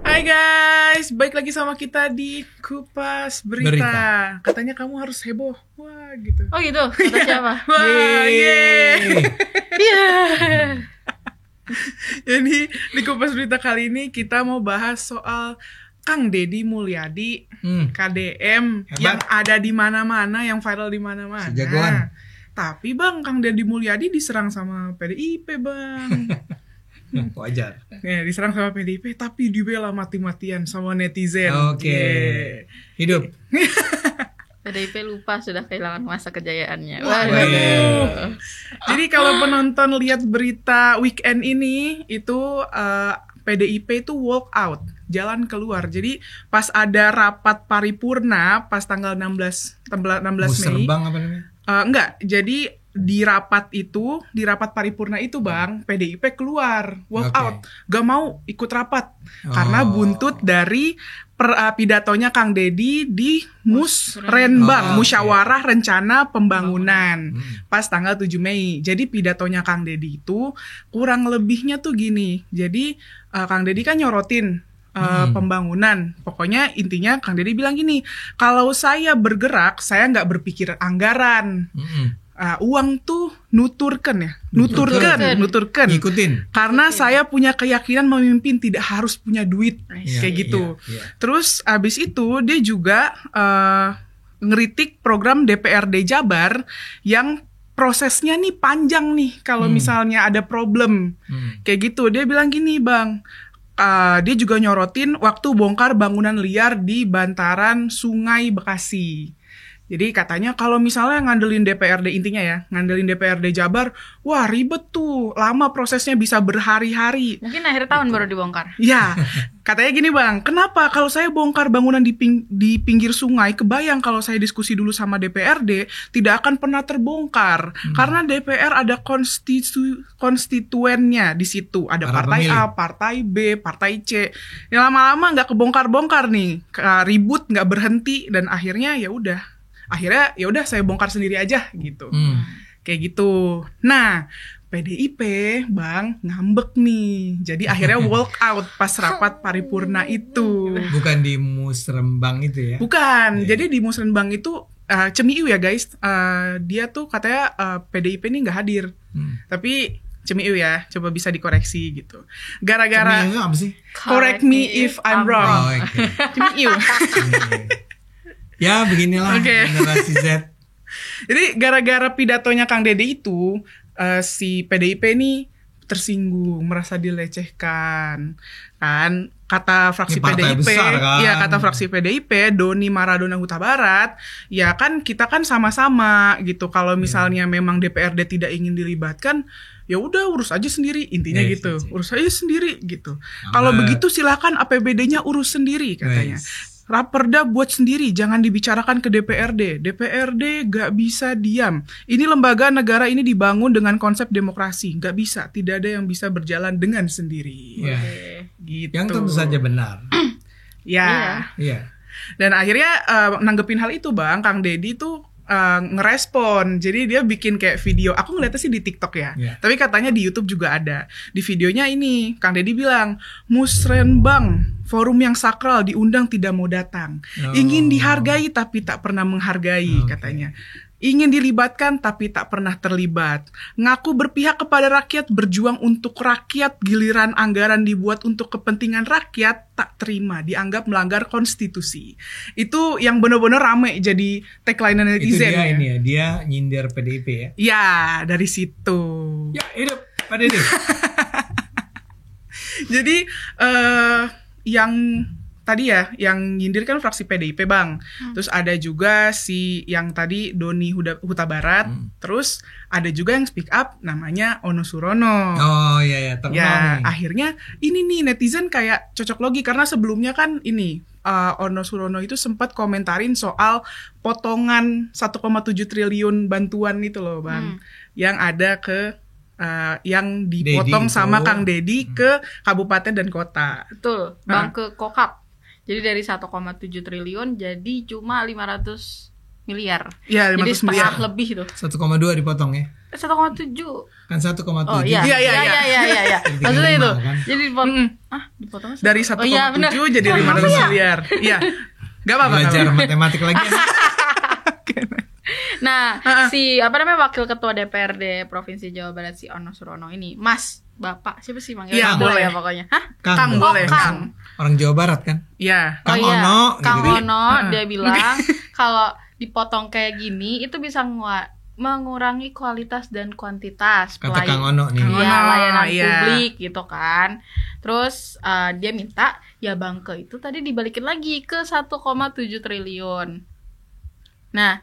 Hai guys, balik lagi sama kita di Kupas Berita. Katanya kamu harus heboh. Wah, gitu. Oh gitu, kata siapa? Wah, yeay. Jadi di Kupas Berita kali ini kita mau bahas soal Kang Deddy Mulyadi, KDM. Hebat. Yang ada di mana-mana, yang viral di mana-mana. Sejagoan. Tapi Bang, Kang Deddy Mulyadi diserang sama PDIP, Bang. Wajar. Ya, diserang sama PDIP tapi dibela mati-matian sama netizen. Oke. Yeah. Hidup. PDIP lupa sudah kehilangan masa kejayaannya. Waduh. Jadi kalau penonton lihat berita weekend ini itu PDIP itu walk out, jalan keluar. Jadi pas ada rapat paripurna pas tanggal 16 Mei. Muserbang apa namanya? Enggak, jadi di rapat paripurna itu Bang, PDIP keluar, walk out, gak mau ikut rapat karena buntut dari pidatonya Kang Deddy di Musrenbang, Musyawarah Rencana Pembangunan pas tanggal 7 Mei. Jadi pidatonya Kang Deddy itu kurang lebihnya tuh gini. Jadi Kang Deddy kan nyorotin pembangunan. Pokoknya intinya Kang Deddy bilang gini, kalau saya bergerak, saya nggak berpikir anggaran. Uang tuh nuturkan. Ngikutin. Karena saya punya keyakinan memimpin tidak harus punya duit. Kayak gitu. Iya. Terus abis itu dia juga ngeritik program DPRD Jabar yang prosesnya nih panjang nih kalau misalnya ada problem. Kayak gitu. Dia bilang gini, Bang. Dia juga nyorotin waktu bongkar bangunan liar di bantaran Sungai Bekasi. Jadi katanya kalau misalnya ngandelin DPRD, intinya ya, ngandelin DPRD Jabar, wah ribet tuh, lama prosesnya bisa berhari-hari. Mungkin akhir tahun baru dibongkar. Ya, katanya gini Bang, kenapa kalau saya bongkar bangunan di pinggir sungai, kebayang kalau saya diskusi dulu sama DPRD, tidak akan pernah terbongkar. Karena DPR ada konstituennya di situ. Ada partai A, partai B, partai C. Yang lama-lama nggak kebongkar-bongkar nih, ribut nggak berhenti, dan akhirnya ya udah saya bongkar sendiri aja gitu. Kayak gitu. Nah, PDIP Bang ngambek nih. Jadi akhirnya walk out pas rapat paripurna itu. Bukan di Musrembang itu ya? Bukan. Jadi di Musrembang itu Cemiu ya guys. Dia tuh katanya PDIP ini nggak hadir. Tapi Cemiu ya, coba bisa dikoreksi gitu. Gara-gara Cemiu apa sih? Correct me if I'm wrong. Cemiu. Ya beginilah generasi Z. Jadi gara-gara pidatonya Kang Deddy itu si PDIP nih tersinggung, merasa dilecehkan. Kan kata fraksi PDIP, besar, kan? Ya kata fraksi PDIP Doni Maradona Huta Barat, ya kan kita kan sama-sama gitu. Kalau misalnya memang DPRD tidak ingin dilibatkan, ya udah urus aja sendiri, intinya gitu. Urus aja sendiri gitu. Kalau begitu silakan APBD-nya urus sendiri katanya. Raperda buat sendiri, jangan dibicarakan ke DPRD. DPRD gak bisa diam. Ini lembaga negara ini dibangun dengan konsep demokrasi. Gak bisa, tidak ada yang bisa berjalan dengan sendiri. Ya. Gitu. Yang tentu saja benar. Ya. Iya. Dan akhirnya nanggepin hal itu Bang, Kang Deddy tuh ngerespon. Jadi dia bikin kayak video. Aku ngeliatnya sih di TikTok ya. Tapi katanya di YouTube juga ada. Di videonya ini Kang Deddy bilang, Musrenbang, forum yang sakral, diundang tidak mau datang. Ingin dihargai tapi tak pernah menghargai katanya. Ingin dilibatkan tapi tak pernah terlibat. Ngaku berpihak kepada rakyat, berjuang untuk rakyat, giliran anggaran dibuat untuk kepentingan rakyat, tak terima, dianggap melanggar konstitusi. Itu yang benar-benar rame jadi tagline netizen. Itu dia ini ya, dia nyindir PDIP ya. Ya, dari situ. Ya, hidup Pak Deddy. Jadi yang tadi ya, yang nyindir kan fraksi PDIP Bang. Terus ada juga si yang tadi Doni Huta Barat. Terus ada juga yang speak up namanya Ono Surono. Oh iya terkenal nih. Akhirnya ini nih netizen kayak cocok logi karena sebelumnya kan ini Ono Surono itu sempat komentarin soal potongan 1,7 triliun bantuan itu loh Bang. Yang ada ke yang dipotong sama Kang Deddy ke kabupaten dan kota. Betul, Bang ke Kokap. Jadi dari 1,7 triliun jadi cuma 500 miliar. Iya, Jadi 500 miliar. setengah lebih tuh. 1,2 dipotong ya. 1,7. Kan 1,7. Oh iya. Iya. Iya. Maksudnya itu. Kan? Jadi dipotongnya Dari 1,7 jadi 500 miliar. Iya. Gak apa-apa. Belajar matematik lagi. Nah, wakil ketua DPRD Provinsi Jawa Barat si Ono Surono ini, Mas, Bapak, siapa sih manggilnya? Iya, boleh boleh. ya pokoknya. Hah? Kang dong. boleh. Kang. Orang Jawa Barat kan. Iya. Kang iya. Ono, Kang gitu. Ono dia bilang kalau dipotong kayak gini itu bisa mengurangi kualitas dan kuantitas Kata Kang Ono nih. Kang Ono, layanan iya. publik gitu kan. Terus dia minta ya Bangke itu tadi dibalikin lagi ke 1,7 triliun. Nah,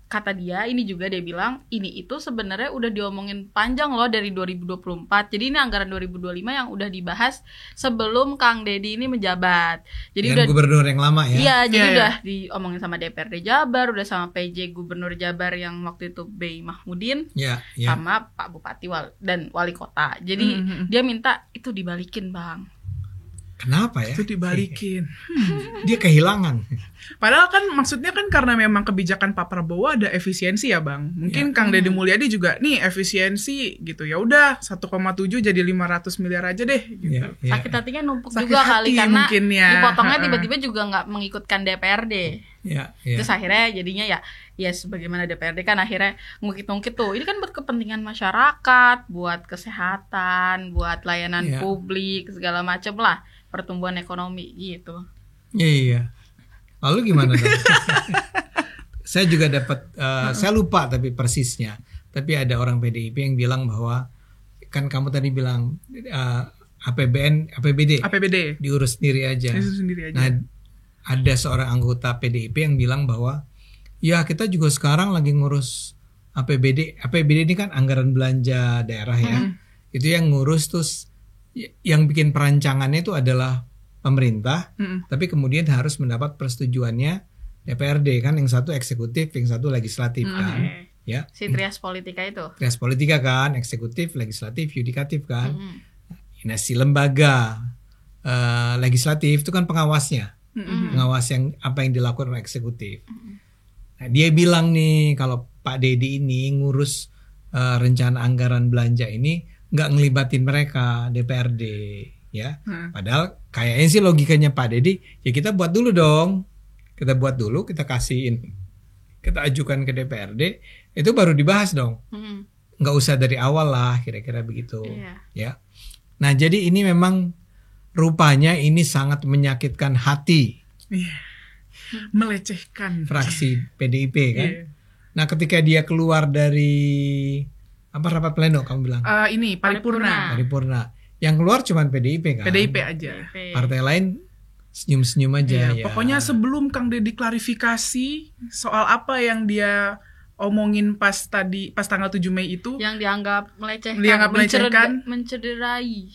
kata dia ini juga dia bilang ini itu sebenarnya udah diomongin panjang loh dari 2024. Jadi ini anggaran 2025 yang udah dibahas sebelum Kang Deddy ini menjabat. Jadi Dengan gubernur yang lama ya. Iya, jadi Iya, udah diomongin sama DPRD Jabar, udah sama PJ Gubernur Jabar yang waktu itu Bey Mahmudin, Iya. sama Pak Bupati dan Wali Kota. Jadi dia minta itu dibalikin, Bang. Kenapa ya? Itu dibalikin. Dia kehilangan. Padahal kan maksudnya kan karena memang kebijakan Pak Prabowo ada efisiensi ya Bang. Mungkin Kang Deddy Mulyadi juga nih efisiensi gitu. Ya udah 1,7 jadi 500 miliar aja deh gitu. Iya. Sakit hatinya numpuk Sakit juga hati kali karena mungkin ya. dipotongnya tiba-tiba juga nggak mengikutkan DPRD. Iya. Terus akhirnya jadinya ya sebagaimana DPRD kan akhirnya ngungkit-ngungkit tuh. Ini kan buat kepentingan masyarakat, buat kesehatan, buat layanan publik, segala macam lah, pertumbuhan ekonomi gitu. Iya. Lalu gimana dong? Saya juga dapat, saya lupa tapi persisnya. Tapi ada orang PDIP yang bilang bahwa kan kamu tadi bilang APBD diurus sendiri aja. Nah, ada seorang anggota PDIP yang bilang bahwa ya kita juga sekarang lagi ngurus APBD. APBD ini kan anggaran belanja daerah ya. Itu yang ngurus terus yang bikin perancangannya itu adalah pemerintah, tapi kemudian harus mendapat persetujuannya DPRD kan, yang satu eksekutif, yang satu legislatif kan, ya. Si trias politika itu. Trias politika kan, eksekutif, legislatif, yudikatif kan. Nah, si lembaga legislatif itu kan pengawasnya, pengawas yang apa yang dilakukan oleh eksekutif. Nah, dia bilang nih kalau Pak Deddy ini ngurus rencana anggaran belanja ini nggak ngelibatin mereka DPRD. Ya, padahal kayaknya sih logikanya Pak Deddy, ya kita buat dulu dong, kita kasihin, kita ajukan ke DPRD, itu baru dibahas dong, nggak usah dari awal lah, kira-kira begitu, ya. Nah, jadi ini memang rupanya ini sangat menyakitkan hati, melecehkan fraksi PDIP kan. Nah, ketika dia keluar dari rapat pleno, kamu bilang? Ini paripurna. Yang keluar cuma PDIP kan? PDIP aja. Partai lain senyum-senyum aja ya. Pokoknya sebelum Kang Deddy klarifikasi soal apa yang dia omongin pas tanggal 7 Mei itu yang dianggap melecehkan, mencederai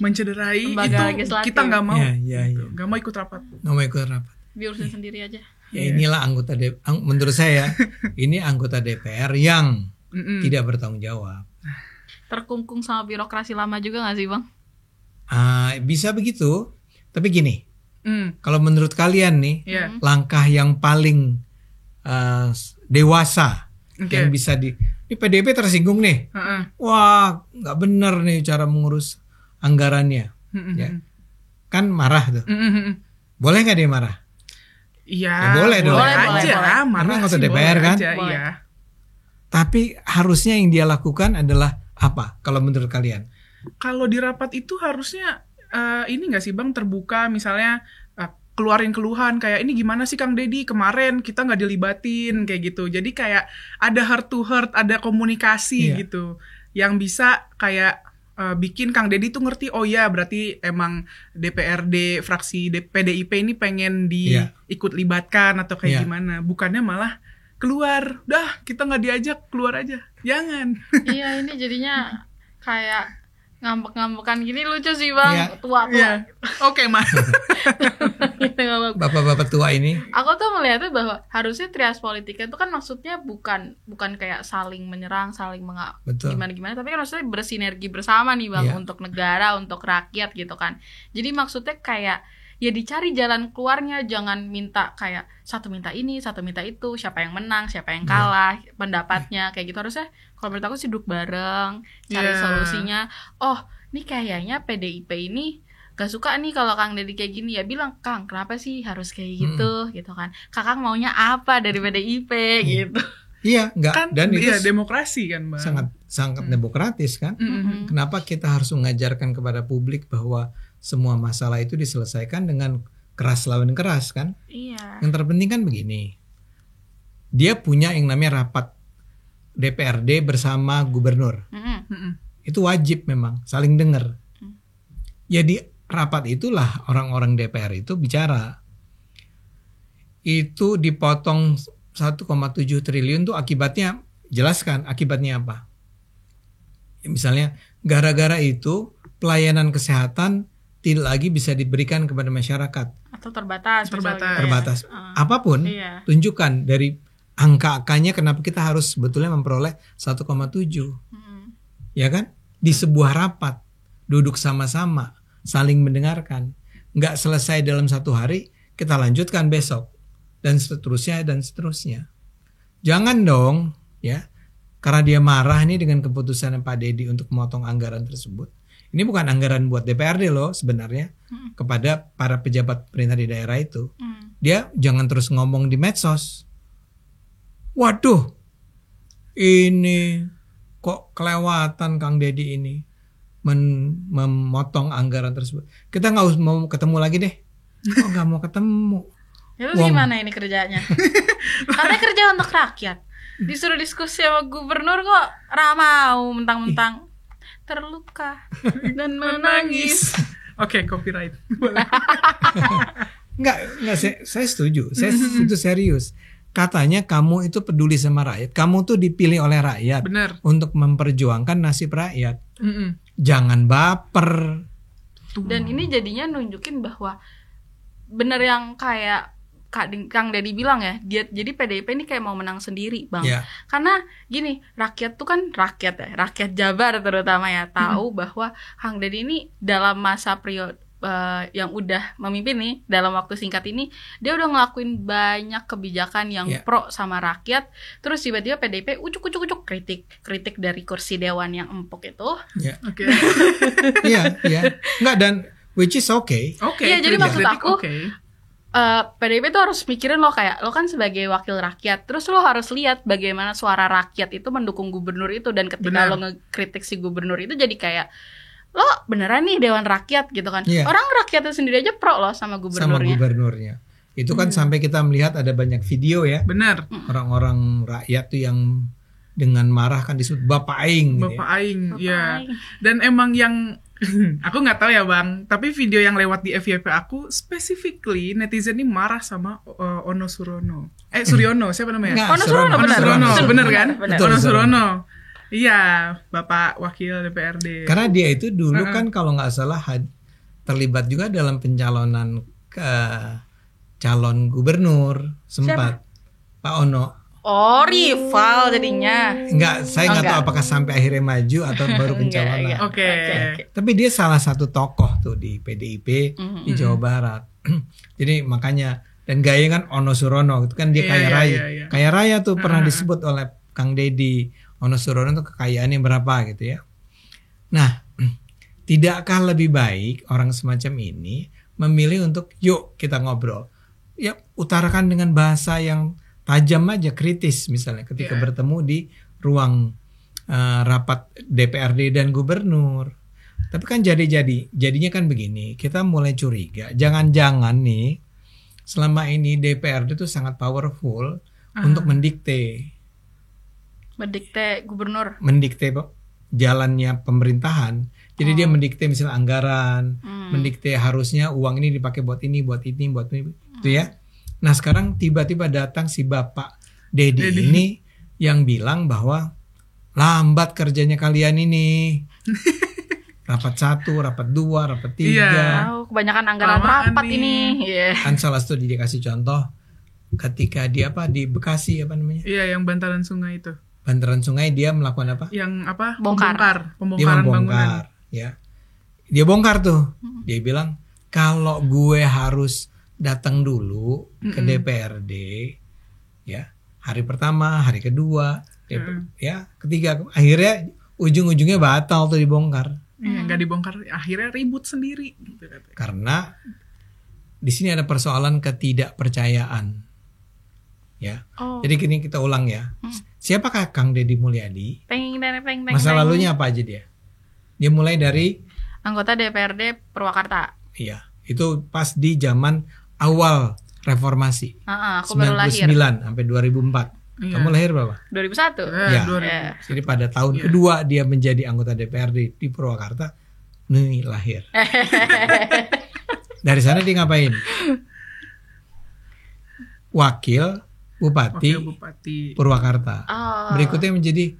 itu legislatif. Kita nggak mau. Nggak mau ikut rapat. Diurusin sendiri aja. Ya inilah menurut saya ini anggota DPR yang tidak bertanggung jawab. Terkungkung sama birokrasi lama juga nggak sih, Bang? Bisa begitu, tapi gini, kalau menurut kalian nih, langkah yang paling dewasa yang bisa ini PDIP tersinggung nih, wah nggak benar nih cara mengurus anggarannya, ya kan marah tuh, boleh nggak dia marah? Iya, ya, boleh dong, boleh aja, karena anggota DPR kan, iya. Tapi harusnya yang dia lakukan adalah apa? Kalau menurut kalian? Kalau di rapat itu harusnya ini nggak sih Bang, terbuka misalnya keluarin keluhan kayak ini gimana sih Kang Deddy kemarin kita nggak dilibatin kayak gitu. Jadi kayak ada heart to heart, ada komunikasi gitu yang bisa kayak bikin Kang Deddy tuh ngerti, oh ya berarti emang DPRD fraksi PDIP ini pengen diikut libatkan atau kayak gimana. Bukannya malah keluar, dah kita nggak diajak, keluar aja, jangan. Iya, ini jadinya kayak ngambek-ngambekan gini lucu sih Bang, tua-tua. Oke, Mas. Bapak-bapak tua ini. Aku tuh melihatnya bahwa harusnya trias politika itu kan maksudnya bukan kayak saling menyerang, saling gimana-gimana, tapi kan maksudnya bersinergi bersama nih Bang, untuk negara, untuk rakyat gitu kan. Jadi maksudnya kayak ya dicari jalan keluarnya, jangan minta kayak satu minta ini, satu minta itu, siapa yang menang, siapa yang kalah, pendapatnya kayak gitu. Harusnya kalau menurut aku sih duduk bareng, cari solusinya. Oh, ini kayaknya PDIP ini gak suka nih kalau Kang Deddy kayak gini, ya bilang, Kang kenapa sih harus kayak gitu kan, Kakang maunya apa dari PDIP gitu. Iya, enggak kan, dan itu demokrasi kan, Bang. Sangat demokratis kan. Kenapa kita harus mengajarkan kepada publik bahwa semua masalah itu diselesaikan dengan keras lawan keras kan? Iya. Yang terpenting kan begini. Dia punya yang namanya rapat DPRD bersama gubernur. Itu wajib memang saling dengar. Ya di rapat itulah orang-orang DPR itu bicara. Itu dipotong 1,7 triliun tuh akibatnya, jelaskan akibatnya apa. Ya, misalnya gara-gara itu pelayanan kesehatan tidak lagi bisa diberikan kepada masyarakat. Atau terbatas. Terbatas. Apapun, tunjukkan dari angka-angkanya kenapa kita harus sebetulnya memperoleh 1,7. Ya kan? Di sebuah rapat, duduk sama-sama, saling mendengarkan. Nggak selesai dalam satu hari, kita lanjutkan besok. Dan seterusnya. Jangan dong, ya, karena dia marah nih dengan keputusan Pak Deddy untuk memotong anggaran tersebut. Ini bukan anggaran buat DPRD loh sebenarnya, kepada para pejabat pemerintah di daerah itu. Dia jangan terus ngomong di medsos. Waduh, ini kok kelewatan Kang Deddy ini memotong anggaran tersebut. Kita nggak mau ketemu lagi deh. Kok nggak mau ketemu? Itu gimana ini kerjanya? Katanya kerja untuk rakyat. Disuruh diskusi sama gubernur kok mau mentang-mentang terluka dan menangis. Oke, copyright. Enggak, saya setuju. Saya itu serius. Katanya kamu itu peduli sama rakyat. Kamu tuh dipilih oleh rakyat. Bener. Untuk memperjuangkan nasib rakyat. Jangan baper. Dan ini jadinya nunjukin bahwa bener yang kayak Kang Deddy bilang ya, jadi PDIP ini kayak mau menang sendiri, Bang. Karena gini, rakyat tuh kan rakyat Jabar terutama ya, tahu bahwa Kang Deddy ini dalam masa periode yang udah memimpin nih, dalam waktu singkat ini dia udah ngelakuin banyak kebijakan yang pro sama rakyat. Terus tiba-tiba PDIP ucuk kritik dari kursi dewan yang empuk itu. Iya. Enggak, dan which is okay. Iya, jadi maksud aku PDIP tuh harus mikirin lo kayak lo kan sebagai wakil rakyat, terus lo harus lihat bagaimana suara rakyat itu mendukung gubernur itu, dan ketika lo ngekritik si gubernur itu jadi kayak lo beneran nih dewan rakyat gitu kan. Orang rakyatnya sendiri aja pro lo sama gubernurnya. Itu kan sampai kita melihat ada banyak video ya. Benar. Orang-orang rakyat tuh yang dengan marah kan disebut Bapak Aing. Bapak Aing, ya. Dan emang yang aku nggak tahu ya Bang, tapi video yang lewat di FYP aku specifically netizen ini marah sama Ono Surono. Suryono, siapa namanya? Ono Surono, bener kan? Betul, Ono Surono. Iya, Bapak Wakil DPRD. Karena dia itu dulu kan kalau nggak salah terlibat juga dalam pencalonan ke calon gubernur sempat. Siapa? Pak Ono. Oh, rival jadinya. Saya nggak tahu apakah sampai akhirnya maju atau baru pencalonan. Oke. Tapi dia salah satu tokoh tuh di PDIP di Jawa Barat. Jadi makanya, dan gaya kan Ono Surono itu kan dia kaya raya. Kaya raya tuh pernah disebut oleh Kang Deddy. Ono Surono tuh kekayaannya berapa gitu ya. Nah, tidakkah lebih baik orang semacam ini memilih untuk yuk kita ngobrol. Ya, utarakan dengan bahasa yang tajam aja, kritis misalnya ketika bertemu di ruang rapat DPRD dan gubernur. Tapi kan jadinya kan begini, kita mulai curiga, jangan-jangan nih selama ini DPRD itu sangat powerful untuk mendikte gubernur, mendikte jalannya pemerintahan. Jadi dia mendikte misalnya anggaran, mendikte harusnya uang ini dipakai buat ini, itu ya. Nah sekarang tiba-tiba datang si Bapak Deddy ini yang bilang bahwa lambat kerjanya kalian ini. Rapat 1, rapat 2, rapat 3. Kebanyakan anggaran rapat ini. Kan salah satu dia kasih contoh ketika dia di Bekasi apa namanya? Iya, yang bantaran sungai itu. Bantaran sungai dia melakukan apa? Yang apa? Pembongkaran dia membongkar, bangunan. Ya. Dia bongkar tuh. Dia bilang Kalau gue harus datang dulu ke DPRD, ya hari pertama, hari kedua, ya ketiga, akhirnya ujung-ujungnya batal tuh dibongkar. Iya, nggak dibongkar, akhirnya ribut sendiri. Gitu, karena di sini ada persoalan ketidakpercayaan, ya. Jadi gini kita ulang ya. Siapakah Kang Deddy Mulyadi? Masa lalunya apa aja dia? Dia mulai dari anggota DPRD Purwakarta. Iya, itu pas di zaman awal reformasi. Aku baru lahir. 99 sampai 2004. Iya. Kamu lahir berapa? 2001. Ya. Jadi pada tahun kedua dia menjadi anggota DPRD di Purwakarta, nih lahir. Dari sana dia ngapain? Wakil Bupati Purwakarta. Berikutnya menjadi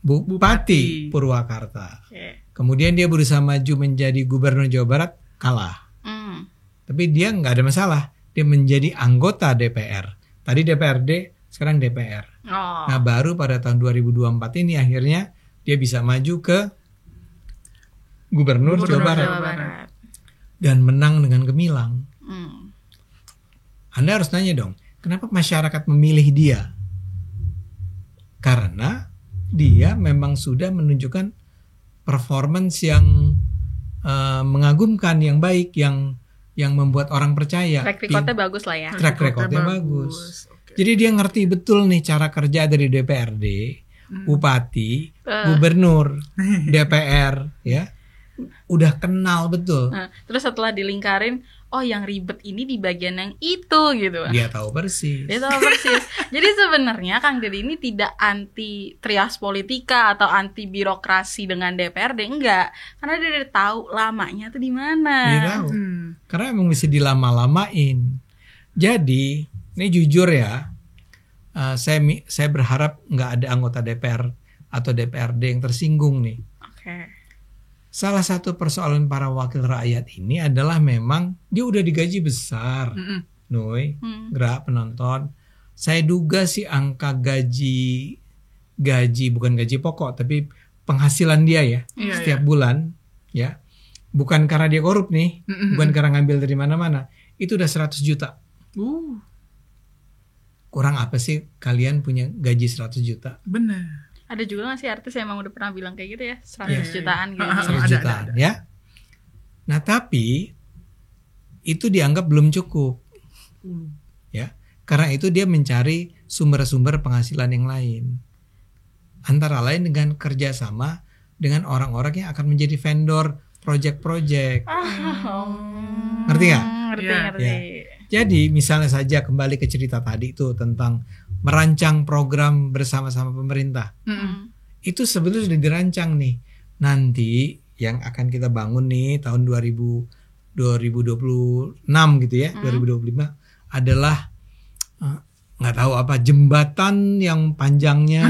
Bupati Purwakarta. Kemudian dia berusaha maju menjadi Gubernur Jawa Barat, kalah. Tapi dia nggak ada masalah. Dia menjadi anggota DPR. Tadi DPRD, sekarang DPR. Nah baru pada tahun 2024 ini akhirnya dia bisa maju ke Gubernur Jawa Barat. Dan menang dengan gemilang. Anda harus nanya dong, kenapa masyarakat memilih dia? Karena dia memang sudah menunjukkan performance yang mengagumkan, yang baik, yang membuat orang percaya. Track recordnya bagus lah ya. Track recordnya bagus. Jadi dia ngerti betul nih cara kerja dari DPRD, Bupati, Gubernur, DPR, ya. Udah kenal betul. Terus setelah dilingkarin, oh yang ribet ini di bagian yang itu gitu. Dia tahu persis. Jadi sebenarnya Kang Deddy ini tidak anti trias politika atau anti birokrasi dengan DPRD, enggak. Karena dia udah tahu lamanya tuh di mana. Dia tahu. Karena emang bisa dilama-lamain. Jadi, ini jujur ya, saya berharap nggak ada anggota DPR atau DPRD yang tersinggung nih. Salah satu persoalan para wakil rakyat ini adalah memang dia udah digaji besar, Noi, gerak penonton. Saya duga sih angka gaji bukan gaji pokok, tapi penghasilan dia ya setiap bulan, ya, bukan karena dia korup nih, bukan karena ngambil dari mana-mana, itu udah 100 juta. Kurang apa sih kalian punya gaji 100 juta? Benar. Ada juga gak sih artis yang emang udah pernah bilang kayak gitu ya, 100 jutaan gitu. 100 jutaan ya. Nah tapi itu dianggap belum cukup, ya, karena itu dia mencari sumber-sumber penghasilan yang lain, antara lain dengan kerjasama dengan orang-orang yang akan menjadi vendor project-project. Ngerti nggak? Ngerti. Ya. Jadi misalnya saja kembali ke cerita tadi itu tentang merancang program bersama-sama pemerintah. Itu sebetulnya sudah dirancang nih. Nanti yang akan kita bangun nih tahun 2026 gitu ya, 2025 adalah nggak tahu apa, jembatan yang panjangnya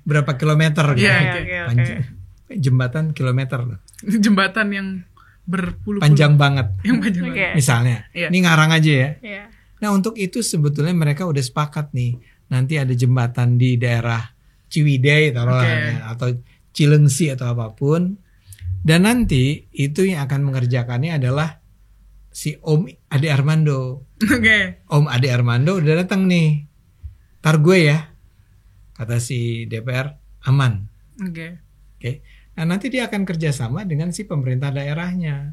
berapa kilometer gitu. Jembatan kilometer loh. Jembatan yang berpuluh-puluh panjang banget. Yang panjang banget. Misalnya, ini ngarang aja ya. Nah untuk itu sebetulnya mereka udah sepakat nih. Nanti ada jembatan di daerah Ciwidey atau Cilengsi atau apapun. Dan nanti itu yang akan mengerjakannya adalah si Om Ade Armando. Om Ade Armando udah datang nih. Ntar gue ya, kata si DPR, aman. Oke. Nah nanti dia akan kerjasama dengan si pemerintah daerahnya.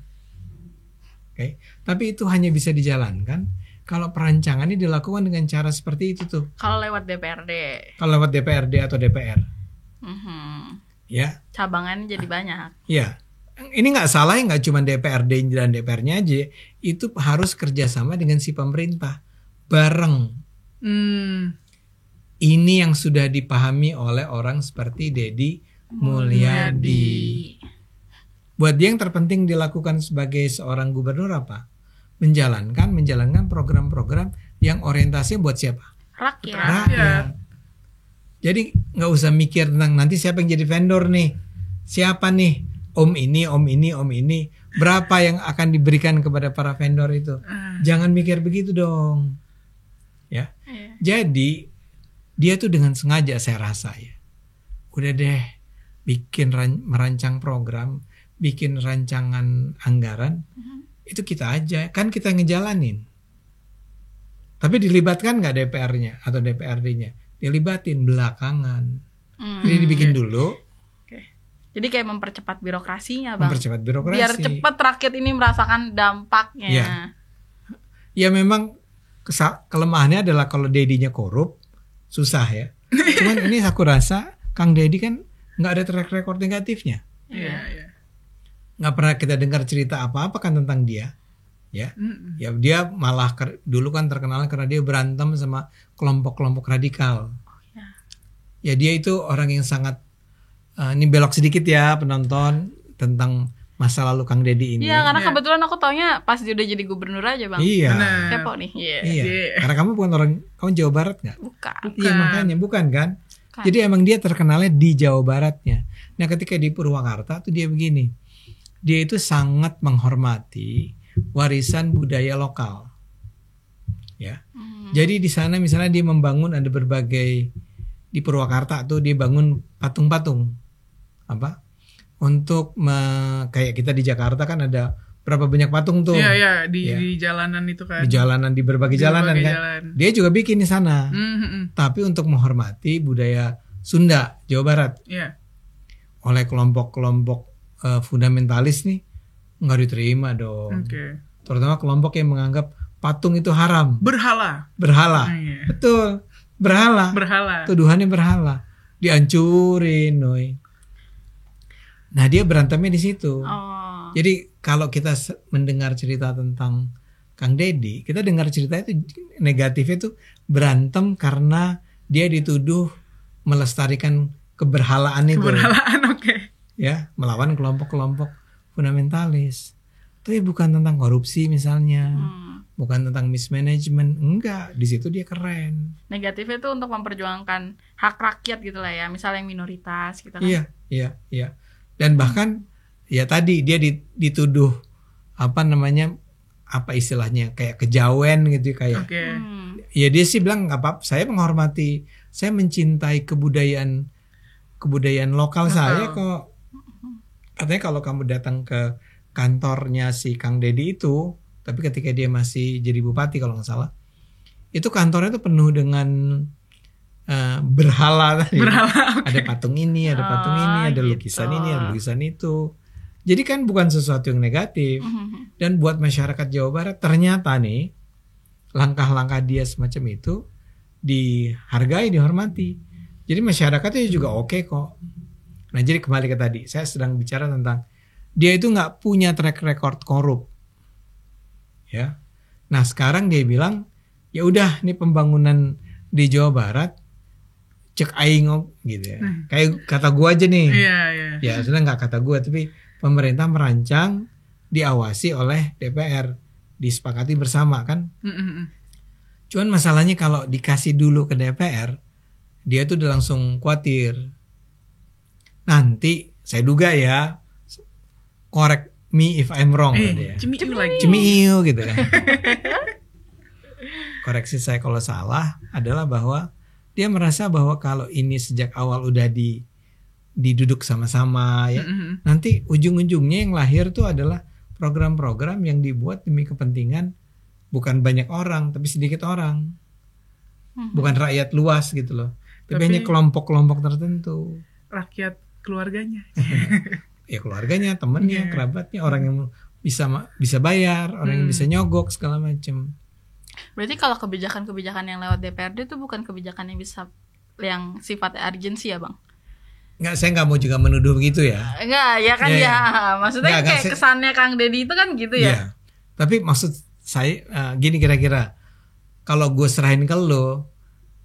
Tapi itu hanya bisa dijalankan kalau perancangannya dilakukan dengan cara seperti itu tuh. Kalau lewat DPRD. Kalau lewat DPRD atau DPR. Ya. Cabangannya jadi banyak. Ya. Ini nggak salah ya, nggak cuma DPRD dan DPR-nya aja. Itu harus kerjasama dengan si pemerintah. Bareng. Ini yang sudah dipahami oleh orang seperti Deddy Mulyadi. Buat dia yang terpenting dilakukan sebagai seorang gubernur apa? Menjalankan program-program yang orientasinya buat siapa? Rakyat. Jadi nggak usah mikir tentang nanti siapa yang jadi vendor nih, siapa nih, om ini, berapa yang akan diberikan kepada para vendor itu. Jangan mikir begitu dong, ya. Jadi dia tuh dengan sengaja saya rasa ya, udah deh bikin merancang program, bikin rancangan anggaran itu kita aja, kan kita ngejalanin. Tapi dilibatkan nggak DPR-nya atau DPRD-nya? Dilibatin belakangan. Jadi dibikin dulu. Jadi kayak mempercepat birokrasinya, Bang. Mempercepat birokrasi. Biar cepat rakyat ini merasakan dampaknya. Ya memang kelemahannya adalah kalau Dedinya korup, susah ya. Cuman ini aku rasa Kang Dedi kan nggak ada track record negatifnya. Iya. Nggak pernah kita dengar cerita apa-apa kan tentang dia. Ya dia malah dulu kan terkenal karena dia berantem sama kelompok-kelompok radikal. Ya dia itu orang yang sangat ini belok sedikit ya penonton tentang masa lalu Kang Dedi ini. Iya, karena kebetulan aku taunya pas dia udah jadi gubernur aja, Bang. Iya. Kepo nih. Iya. Karena kamu bukan kamu Jawa Barat nggak? Bukan. Iya makanya bukan kan. Jadi emang dia terkenalnya di Jawa Baratnya. Nah ketika di Purwakarta tuh dia begini. Dia itu sangat menghormati warisan budaya lokal, ya. Jadi di sana misalnya dia membangun ada berbagai di Purwakarta tuh dia bangun patung-patung, apa? Untuk kayak kita di Jakarta kan ada berapa banyak patung tuh? Iya di jalanan itu kan. Di jalanan di berbagai jalanan kan. Dia juga bikin di sana. Tapi untuk menghormati budaya Sunda, Jawa Barat. Iya. Oleh kelompok-kelompok fundamentalis nih nggak diterima dong. Terutama kelompok yang menganggap patung itu haram. Berhala. Iya. Betul. Berhala. Tuduhannya berhala. Dihancurin, Noy. Nah dia berantemnya di situ. Jadi kalau kita mendengar cerita tentang Kang Dedi, kita dengar cerita itu negatifnya itu berantem karena dia dituduh melestarikan keberhalaan itu. Ya, melawan kelompok-kelompok fundamentalis. Tapi bukan tentang korupsi misalnya. Bukan tentang mismanagement. Enggak, di situ dia keren. Negatifnya itu untuk memperjuangkan hak rakyat gitu lah ya. Misalnya yang minoritas gitu kan. Iya. Dan bahkan ya tadi dia dituduh apa istilahnya kayak kejawen gitu kayak. Ya dia sih bilang enggak apa-apa, saya menghormati, saya mencintai kebudayaan lokal saya kok. Katanya kalau kamu datang ke kantornya si Kang Dedi itu, tapi ketika dia masih jadi bupati kalau nggak salah, itu kantornya itu penuh dengan berhala tadi. Ada patung ini, ada patung ini, ada lukisan ini, ada lukisan itu. Jadi kan bukan sesuatu yang negatif. Dan buat masyarakat Jawa Barat ternyata nih langkah-langkah dia semacam itu dihargai, dihormati. Jadi masyarakatnya juga oke kok. Nah jadi kembali ke tadi, saya sedang bicara tentang dia itu nggak punya track record korup, ya. Nah sekarang dia bilang, ya udah nih pembangunan di Jawa Barat, cek aing gitu ya. Kayak kata gua aja nih. Ya sebenarnya nggak kata gua, tapi pemerintah merancang, diawasi oleh DPR, disepakati bersama kan. Cuman masalahnya kalau dikasih dulu ke DPR, dia tuh udah langsung khawatir. Nanti saya duga ya, correct me if I'm wrong ya. Cemiu gitu kan. Koreksi saya kalau salah adalah bahwa dia merasa bahwa kalau ini sejak awal udah diduduk sama-sama ya, nanti ujung-ujungnya yang lahir tuh adalah program-program yang dibuat demi kepentingan bukan banyak orang tapi sedikit orang. Bukan rakyat luas gitu loh. Tapi hanya kelompok-kelompok tertentu. Rakyat keluarganya. Ya keluarganya, temannya, kerabatnya, orang yang bisa bayar, orang yang bisa nyogok segala macam. Berarti kalau kebijakan-kebijakan yang lewat DPRD itu bukan kebijakan yang sifatnya urgensi ya, Bang? Enggak, saya nggak mau juga menuduh begitu ya. Enggak, ya kan ya. Maksudnya kayak kesannya Kang Dedi itu kan gitu ya. Iya. Tapi maksud saya gini kira-kira. Kalau gue serahin ke lo,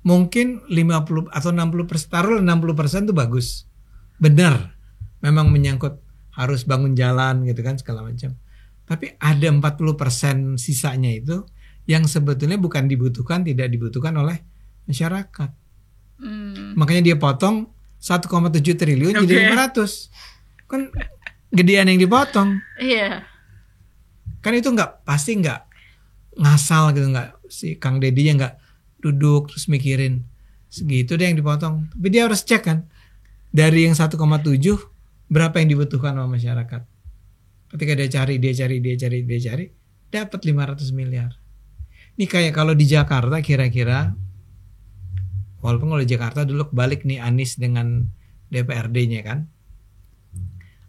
mungkin 50 atau 60%, taruh 60% tuh bagus. Benar, memang menyangkut harus bangun jalan gitu kan segala macam. Tapi ada 40% sisanya itu yang sebetulnya bukan dibutuhkan, tidak dibutuhkan oleh masyarakat. Makanya dia potong 1,7 triliun jadi 500. Kan gedean yang dipotong. Iya. Kan itu pasti nggak ngasal gitu, nggak si Kang Dedinya nggak duduk terus mikirin segitu deh yang dipotong. Tapi dia harus cek kan. Dari yang 1,7 berapa yang dibutuhkan oleh masyarakat? Ketika dia cari, dapat 500 miliar. Ini kayak kalau di Jakarta kira-kira, walaupun kalau di Jakarta dulu balik nih Anies dengan DPRD-nya kan.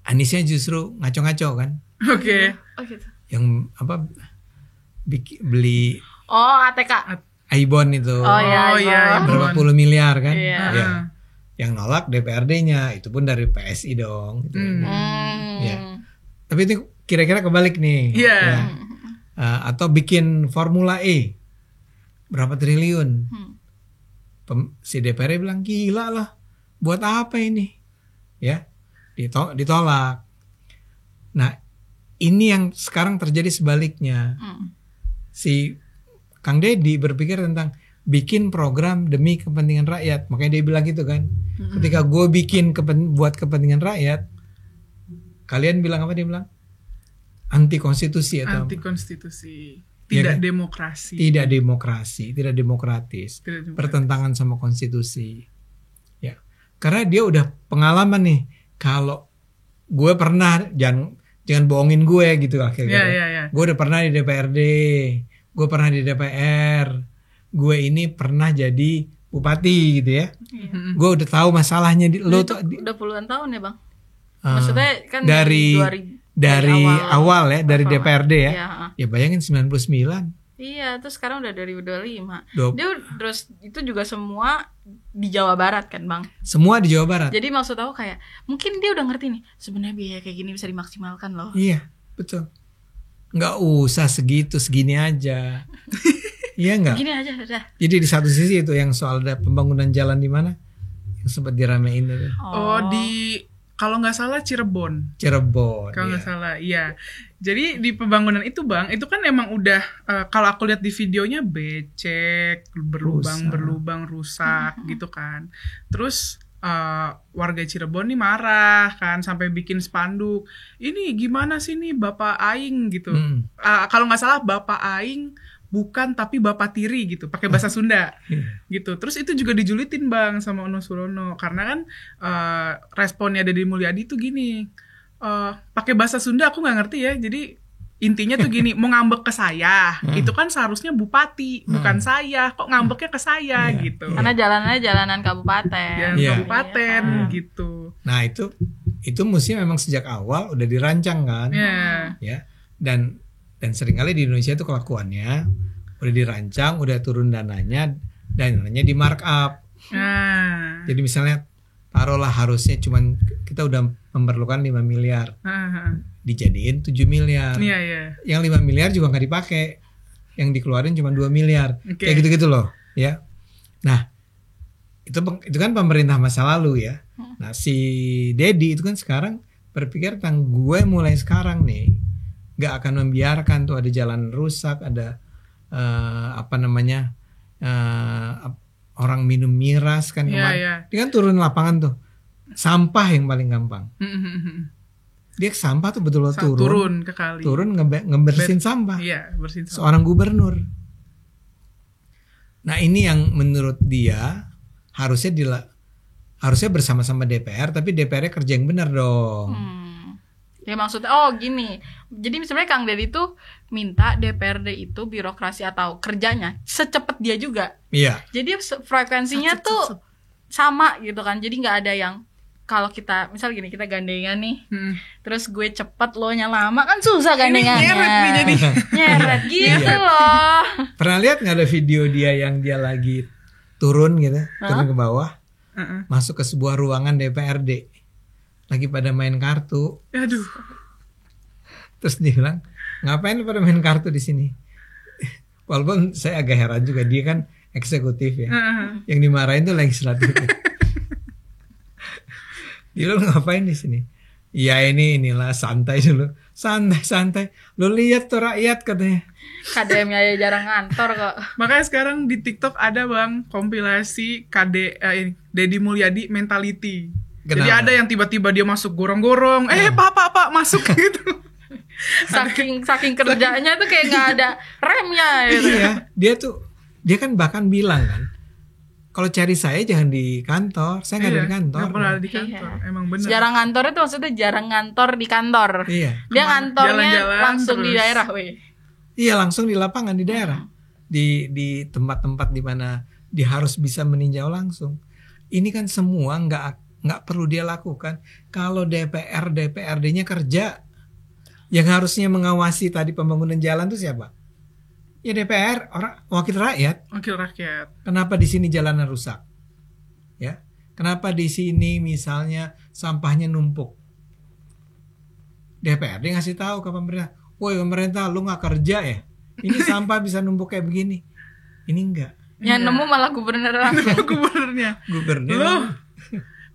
Aniesnya justru ngaco-ngaco kan. Oke. Oh gitu. Yang beli ATK. Aibon itu. Oh iya. Berapa puluh miliar kan. Iya. Ya. Yang nolak DPRD-nya itu pun dari PSI dong gitu. Ya. Tapi itu kira-kira kebalik nih. Iya. Ya. Atau bikin Formula E berapa triliun. Si DPR bilang gila lah, buat apa ini? Ya, ditolak. Nah, ini yang sekarang terjadi sebaliknya. Si Kang Deddy berpikir tentang bikin program demi kepentingan rakyat. Makanya dia bilang gitu kan. Ketika gue bikin buat kepentingan rakyat, kalian bilang apa dia bilang? Anti konstitusi atau anti konstitusi, tidak demokrasi, tidak demokratis, bertentangan sama konstitusi. Ya, karena dia udah pengalaman nih. Kalau gue pernah, jangan bohongin gue gitu akhirnya. Gue udah pernah di DPRD, gue pernah di DPR, gue ini pernah jadi bupati gitu ya. Gue udah tahu masalahnya. Lo tuh udah puluhan tahun ya bang. Maksudnya kan dari awal ya, dari DPRD ya. Iya. Ya bayangin 99. Iya, terus sekarang udah 2025. Dia terus itu juga semua di Jawa Barat kan, Bang? Semua di Jawa Barat. Jadi maksud aku kayak mungkin dia udah ngerti nih, sebenarnya biaya kayak gini bisa dimaksimalkan loh. Iya, betul. Nggak usah segini aja. Iya nggak? Gini aja udah. Jadi di satu sisi itu yang soal ada pembangunan jalan di mana? Yang sempat diramein itu. Di kalau nggak salah Cirebon. Kalau nggak salah, iya. Jadi di pembangunan itu bang, itu kan emang udah kalau aku lihat di videonya becek, berlubang rusak gitu kan. Terus warga Cirebon nih marah kan, sampai bikin spanduk. Ini gimana sih nih Bapak Aing gitu. Kalau nggak salah Bapak Aing bukan tapi Bapak Tiri gitu, pakai bahasa Sunda gitu. Terus itu juga dijulitin bang sama Ono Surono karena kan responnya Deddy Mulyadi tuh gini, pakai bahasa Sunda aku nggak ngerti ya. Jadi intinya tuh gini, mau ngambek ke saya itu kan seharusnya bupati bukan saya, kok ngambeknya ke saya gitu. Karena jalanannya jalanan kabupaten. Kabupaten gitu. Nah itu mesti memang sejak awal udah dirancang kan, ya dan seringkali di Indonesia itu kelakuannya udah dirancang, udah turun dananya di markup. Jadi misalnya taruhlah harusnya cuman kita udah memerlukan 5 miliar. Dijadiin 7 miliar. Yang 5 miliar juga nggak dipakai. Yang dikeluarin cuma 2 miliar. Kayak gitu-gitu loh, ya. Nah, itu kan pemerintah masa lalu ya. Nah, si Deddy itu kan sekarang berpikir tentang gue mulai sekarang nih nggak akan membiarkan tuh ada jalan rusak, ada orang minum miras kan kemarin. Dia kan turun lapangan tuh, sampah yang paling gampang. Dia sampah tuh betul-betul turun ke kali, ngebersihin sampah. Bersihin sampah. Seorang gubernur. Nah ini yang menurut dia harusnya bersama-sama DPR, tapi DPR-nya kerja yang benar dong. Ya maksudnya gini. Jadi sebenarnya Kang Deddy tuh minta DPRD itu birokrasi atau kerjanya secepat dia juga. Iya. Jadi frekuensinya tuh sama gitu kan. Jadi nggak ada yang kalau kita misal gini, kita gandengan nih, terus gue cepet lo nya lama kan susah gandengannya. Nyeret nih jadi. Nyeret gitu loh. Pernah lihat nggak ada video dia yang dia lagi turun gitu, turun ke bawah, masuk ke sebuah ruangan DPRD. Lagi pada main kartu. Aduh. Terus dia bilang, ngapain pada main kartu di sini? Walaupun saya agak heran juga, dia kan eksekutif ya. Yang dimarahin tuh legislatif. Dia bilang ngapain di sini? Ya inilah santai dulu. Santai. Lo lihat tuh rakyat katanya. KDM-nya jarang ngantor kok. Makanya sekarang di TikTok ada bang kompilasi Deddy Mulyadi mentality. Kenapa? Jadi ada yang tiba-tiba dia masuk gorong-gorong, pak masuk gitu. Saking kerjanya tuh kayak nggak ada remnya gitu. Iya, dia kan bahkan bilang kan, kalau cari saya jangan di kantor. Saya nggak ada di kantor. Nggak pernah ada di kantor. Emang benar. Jarang ngantor itu maksudnya jarang ngantor di kantor. Iya. Dia ngantornya Jalan-jalan langsung di terus. daerah, weh. Iya, langsung di lapangan di daerah. Di tempat-tempat di mana dia harus bisa meninjau langsung. Ini kan semua nggak perlu dia lakukan. Kalau DPRD-nya kerja, yang harusnya mengawasi tadi pembangunan jalan itu siapa? Ya DPR, orang wakil rakyat. Wakil rakyat. Kenapa di sini jalanan rusak? Ya, kenapa di sini misalnya sampahnya numpuk? DPRD ngasih tahu ke pemerintah, woi pemerintah lu nggak kerja ya? Ini sampah bisa numpuk kayak begini. Ini enggak. Yang nemu malah gubernur langsung. Gubernurnya. Gubernur. Loh,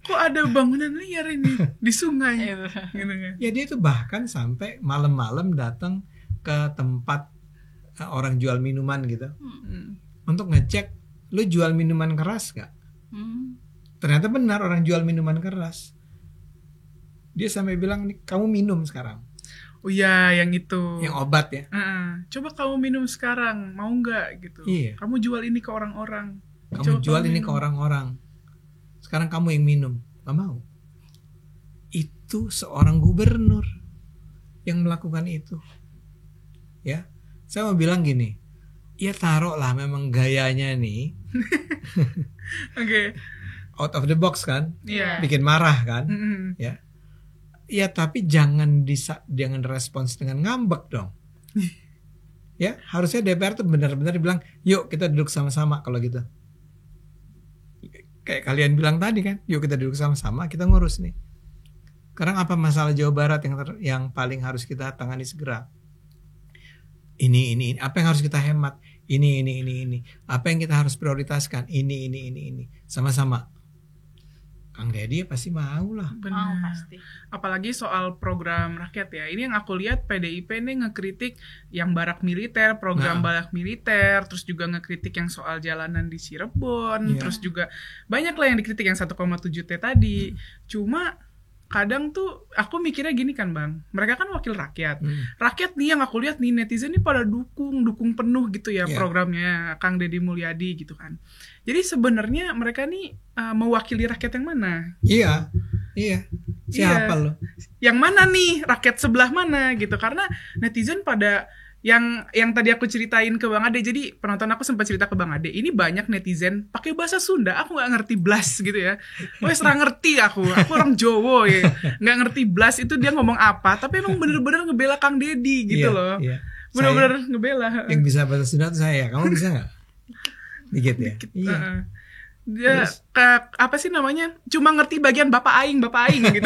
kok ada bangunan liar ini di sungai? Gitu kan. Ya dia tuh bahkan sampai malam-malam datang ke tempat orang jual minuman gitu untuk ngecek lu jual minuman keras gak? Ternyata benar orang jual minuman keras. Dia sampai bilang, nih kamu minum sekarang. Oh iya, yang itu. Yang obat ya. Coba kamu minum sekarang, mau nggak gitu? Iya. Kamu jual ini ke orang-orang. Kamu Coba jual ini minum. ke orang-orang. Sekarang kamu yang minum, gak mau. Itu seorang gubernur yang melakukan itu. Ya, saya mau bilang gini, ya taruh lah memang gayanya nih Oke. out of the box kan, Iya. bikin marah kan, Mm-mm. ya. Ya tapi jangan respons dengan ngambek dong. Ya harusnya DPR tuh benar-benar bilang, yuk kita duduk sama-sama kalau gitu. Kayak kalian bilang tadi kan, yuk kita duduk sama-sama, kita ngurus nih. Sekarang apa masalah Jawa Barat yang paling harus kita tangani segera? Ini. Apa yang harus kita hemat? Ini. Apa yang kita harus prioritaskan? Ini. Sama-sama. Kang Deddy pasti mau lah. Benar. pasti. Apalagi soal program rakyat ya. Ini yang aku lihat PDIP nih ngekritik yang barak militer, program barak militer, terus juga ngekritik yang soal jalanan di Cirebon, Iya. terus juga banyak lah yang dikritik yang 1,7T tadi. Cuma kadang tuh aku mikirnya gini kan Bang, mereka kan wakil rakyat. Rakyat nih yang aku lihat nih netizen nih pada dukung penuh gitu ya Iya. programnya Kang Deddy Mulyadi gitu kan. Jadi sebenarnya mereka nih mewakili rakyat yang mana? Iya. Siapa Iya. lo? Yang mana nih? Rakyat sebelah mana gitu? Karena netizen pada yang tadi aku ceritain ke Bang Ade. Jadi penonton aku sempat cerita ke Bang Ade. Ini banyak netizen pakai bahasa Sunda. Aku nggak ngerti blas gitu ya. Wes serang ngerti aku. Aku orang Jawa ya. Nggak ngerti blas itu dia ngomong apa. Tapi emang bener-bener ngebela Kang Deddy gitu loh. Iya. Bener-bener ngebela. Yang bisa bahasa Sunda tuh saya. Kamu bisa nggak? Dikit ya. Iya. Heeh. Dia apa sih namanya? Cuma ngerti bagian bapak aing gitu.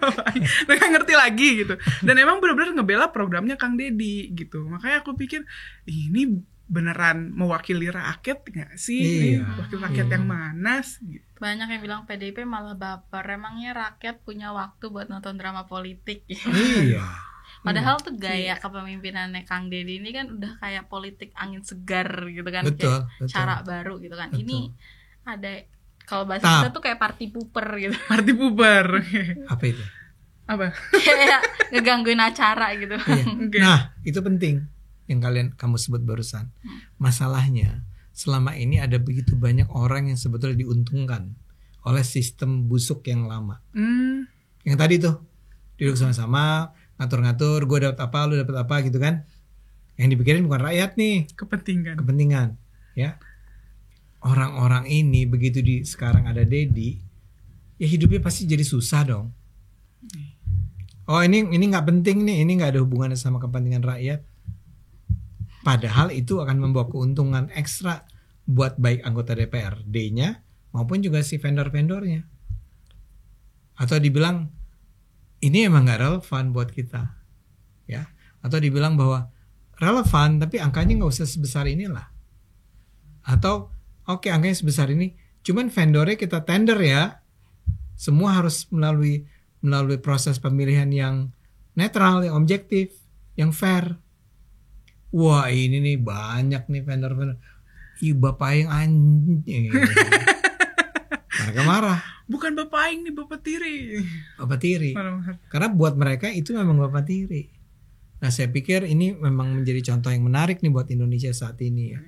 Bapak aing. Mereka ngerti lagi gitu. Dan emang benar-benar ngebela programnya Kang Deddy gitu. Makanya aku pikir ini beneran mewakili rakyat nggak sih? Iya. Ini wakil rakyat yang mana sih? Gitu. Banyak yang bilang PDIP malah baper. Emangnya rakyat punya waktu buat nonton drama politik? Iya. Padahal tuh gaya kepemimpinannya Kang Deddy ini kan udah kayak politik angin segar gitu kan. Betul, Kayak betul. cara baru gitu kan. Betul. Ini ada kalau bahasa Tap. kita tuh kayak party pooper gitu. Party puber. Apa itu? Apa? Kayak ngegangguin acara gitu. Iya. Oke. Nah, itu penting yang kamu sebut barusan. Masalahnya, selama ini ada begitu banyak orang yang sebetulnya diuntungkan oleh sistem busuk yang lama. Yang tadi tuh, duduk sama-sama, ngatur-ngatur, gue dapat apa, lu dapat apa gitu kan. Yang dipikirin bukan rakyat nih, kepentingan, ya. Orang-orang ini begitu sekarang ada Deddy, ya hidupnya pasti jadi susah dong. Oh ini nggak penting nih, ini nggak ada hubungannya sama kepentingan rakyat. Padahal itu akan membawa keuntungan ekstra buat baik anggota DPRD-nya maupun juga si vendor-vendornya. Atau dibilang ini emang nggak relevan buat kita, ya. Atau dibilang bahwa relevan tapi angkanya nggak usah sebesar inilah. Atau oke, angkanya sebesar ini, cuman vendornya kita tender ya. Semua harus melalui proses pemilihan yang netral, yang objektif, yang fair. Wah ini nih banyak nih vendor-vendor. Ih bapak yang anjing. Mereka marah. Bukan bapak aing nih, bapak tiri. Bapak tiri. Marah. Karena buat mereka itu memang bapak tiri. Nah saya pikir ini memang menjadi contoh yang menarik nih buat Indonesia saat ini ya.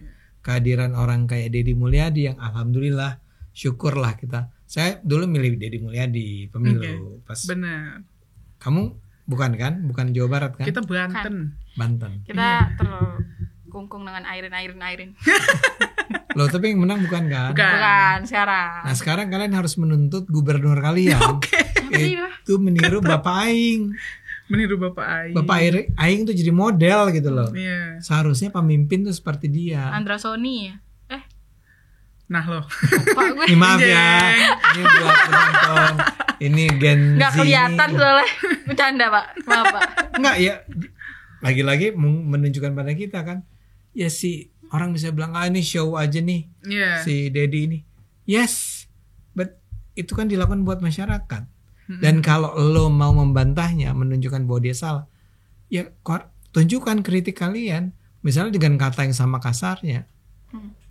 kehadiran orang kayak Deddy Mulyadi yang alhamdulillah, syukurlah kita. Saya dulu milih Deddy Mulyadi pemilu pas. Benar. Kamu bukan kan? Bukan Jawa Barat kan? Kita Banten. Banten. Kita terkungkung dengan airin. Loh, tapi yang menang bukan kan? Bukan sekarang. Nah, sekarang kalian harus menuntut gubernur kalian. Itu meniru Bapak Aing. Meniru Bapak Aing. Bapak Aing tuh jadi model gitu loh. Iya. Seharusnya pemimpin tuh seperti dia. Andra Sony ya? Nah loh. Lupa gue. Ini maaf ya. Ini buat penonton. Ini Gen Z. Nggak kelihatan soalnya. Bercanda Pak. Maaf Pak. Nggak ya. Lagi-lagi menunjukkan pada kita kan. Ya si orang bisa bilang ini show aja nih. Yeah. Si Deddy ini. Yes. But itu kan dilakukan buat masyarakat. Dan kalau lo mau membantahnya, menunjukkan bahwa dia salah, ya tunjukkan kritik kalian. Misalnya dengan kata yang sama kasarnya.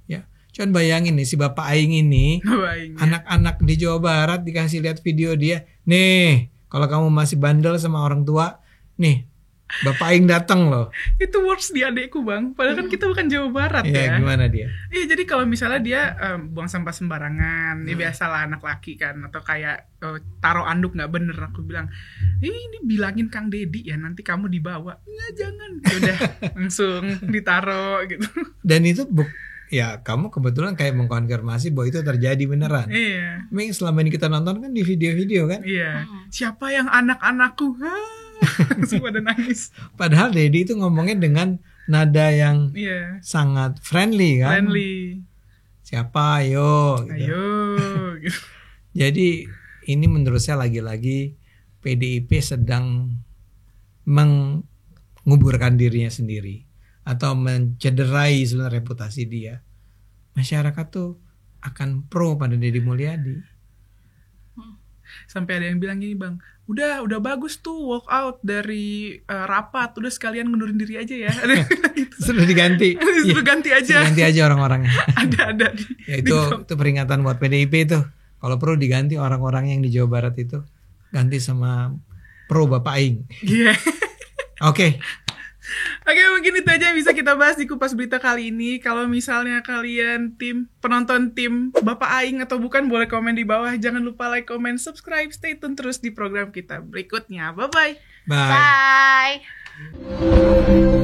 Ya, cuman bayangin nih si Bapak Aing ini, anak-anak di Jawa Barat dikasih lihat video dia. Nih, kalau kamu masih bandel sama orang tua, nih Bapak Aing datang loh. Itu works di adekku Bang. Padahal kan kita bukan Jawa Barat ya. Gimana dia? Iya, jadi kalau misalnya dia buang sampah sembarangan, ya biasalah anak laki kan, atau kayak taruh anduk nggak bener, aku bilang, ini bilangin Kang Deddy ya, nanti kamu dibawa. Nggak, jangan. Udah langsung ditaruh gitu. Dan itu ya kamu kebetulan kayak mengkonfirmasi bahwa itu terjadi beneran. Iya. Memang selama ini kita nonton kan di video-video kan. Iya. Siapa yang anak-anakku? Langsung pada nangis. Padahal Deddy itu ngomongnya dengan nada yang sangat friendly kan. Friendly. Siapa? Ayo. Gitu. Ayo. Gitu. Jadi ini menurut saya lagi-lagi PDIP sedang menguburkan dirinya sendiri atau mencederai sebenarnya reputasi dia. Masyarakat tuh akan pro pada Deddy Mulyadi. Sampai ada yang bilang gini Bang, udah bagus tuh walk out dari rapat, udah sekalian ngundurin diri aja ya. Sudah diganti. Sudah ganti aja. Sudah ganti aja orang-orangnya. ada ya itu peringatan buat PDIP itu. Kalau perlu diganti orang-orang yang di Jawa Barat itu, ganti sama pro Bapak Aing. Iya. Oke. Oke, mungkin itu aja yang bisa kita bahas di Kupas Berita kali ini. Kalau misalnya kalian penonton tim Bapak Aing atau bukan, boleh komen di bawah. Jangan lupa like, comment, subscribe. Stay tune terus di program kita berikutnya. Bye-bye. Bye. Bye.